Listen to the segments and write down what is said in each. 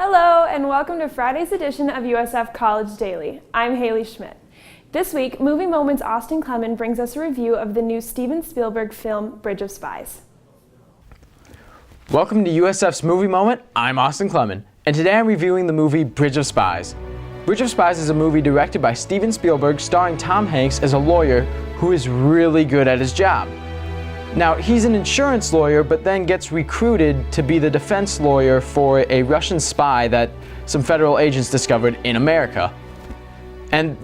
Hello, and welcome to Friday's edition of USF College Daily. I'm Haley Schmidt. This week, Movie Moments' Austin Clemen brings us a review of the new Steven Spielberg film, Bridge of Spies. Welcome to USF's Movie Moment. I'm Austin Clemen, and today I'm reviewing the movie Bridge of Spies. Bridge of Spies is a movie directed by Steven Spielberg starring Tom Hanks as a lawyer who is really good at his job. Now, he's an insurance lawyer, but then gets recruited to be the defense lawyer for a Russian spy that some federal agents discovered in America. And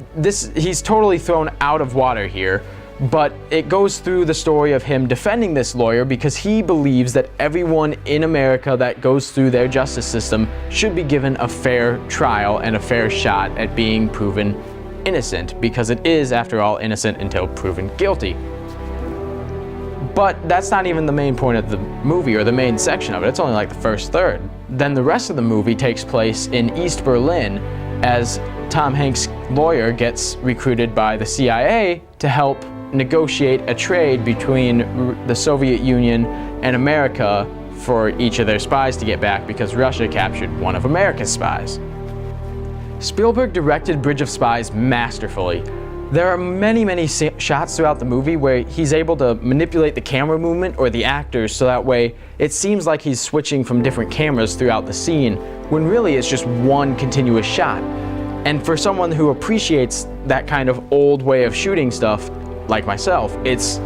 he's totally thrown out of water here, but it goes through the story of him defending this lawyer because he believes that everyone in America that goes through their justice system should be given a fair trial and a fair shot at being proven innocent, because it is, after all, innocent until proven guilty. But that's not even the main point of the movie or the main section of it. It's only like the first third. Then the rest of the movie takes place in East Berlin as Tom Hanks' lawyer gets recruited by the CIA to help negotiate a trade between the Soviet Union and America for each of their spies to get back because Russia captured one of America's spies. Spielberg directed Bridge of Spies masterfully. There are many shots throughout the movie where he's able to manipulate the camera movement or the actors so that way it seems like he's switching from different cameras throughout the scene when really it's just one continuous shot. And for someone who appreciates that kind of old way of shooting stuff, like myself, it's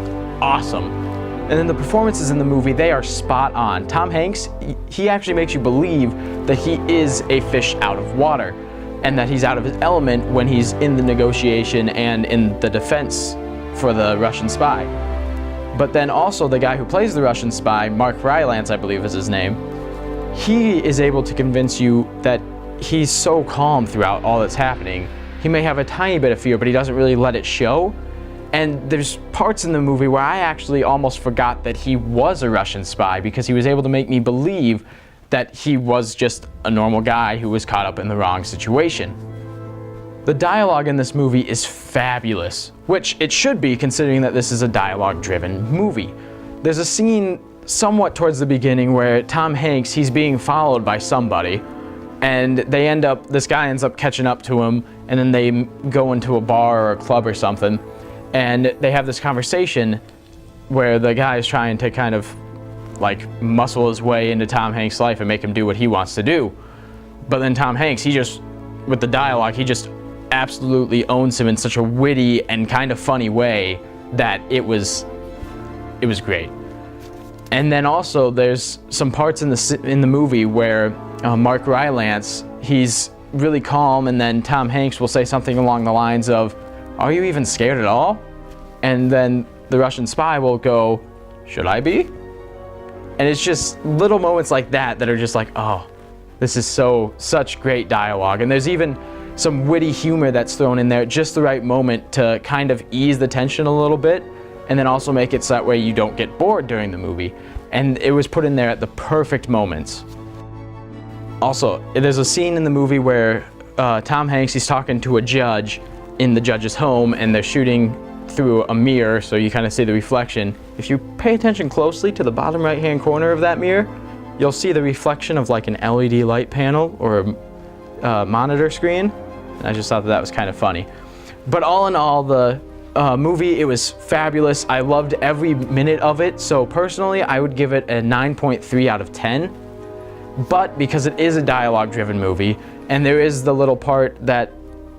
awesome. And then the performances in the movie, they are spot on. Tom Hanks, he actually makes you believe that he is a fish out of water, and that he's out of his element when he's in the negotiation and in the defense for the Russian spy. But then also the guy who plays the Russian spy, Mark Rylance, I believe is his name, he is able to convince you that he's so calm throughout all that's happening. He may have a tiny bit of fear, but he doesn't really let it show. And there's parts in the movie where I actually almost forgot that he was a Russian spy because he was able to make me believe that he was just a normal guy who was caught up in the wrong situation. The dialogue in this movie is fabulous, which it should be considering that this is a dialogue-driven movie. There's a scene somewhat towards the beginning where Tom Hanks, he's being followed by somebody, and this guy ends up catching up to him, and then they go into a bar or a club or something, and they have this conversation where the guy is trying to kind of like muscle his way into Tom Hanks' life and make him do what he wants to do. But then Tom Hanks, with the dialogue, he just absolutely owns him in such a witty and kind of funny way that it was great. And then also there's some parts in the movie where Mark Rylance, he's really calm, and then Tom Hanks will say something along the lines of, "Are you even scared at all?" And then the Russian spy will go, "Should I be?" And it's just little moments like that that are just like, oh, this is such great dialogue. And there's even some witty humor that's thrown in there at just the right moment to kind of ease the tension a little bit, and then also make it so that way you don't get bored during the movie. And it was put in there at the perfect moments. Also, there's a scene in the movie where Tom Hanks, he's talking to a judge in the judge's home, and they're shooting through a mirror, so you kind of see the reflection. If you pay attention closely to the bottom right hand corner of that mirror, you'll see the reflection of like an LED light panel or a monitor screen, and I just thought that was kind of funny. But all in all, the movie, it was fabulous. I loved every minute of it, so personally I would give it a 9.3 out of 10. But because it is a dialogue driven movie, and there is the little part that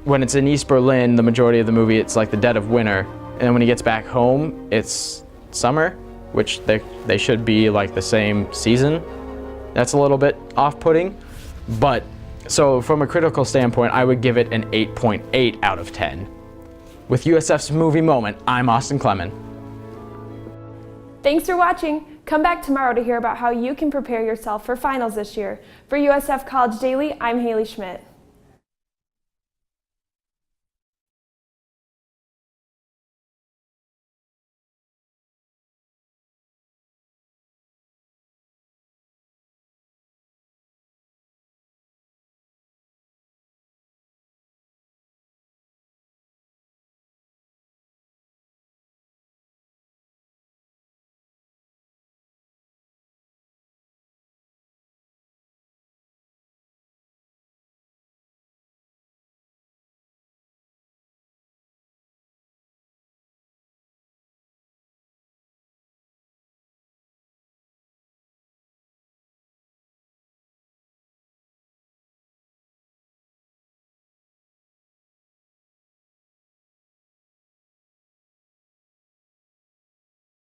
when it's in East Berlin, the majority of the movie, it's like the dead of winter. And then when he gets back home, it's summer, which they should be like the same season. That's a little bit off-putting. But, so from a critical standpoint, I would give it an 8.8 out of 10. With USF's Movie Moment, I'm Austin Clemen. Thanks for watching. Come back tomorrow to hear about how you can prepare yourself for finals this year. For USF College Daily, I'm Haley Schmidt.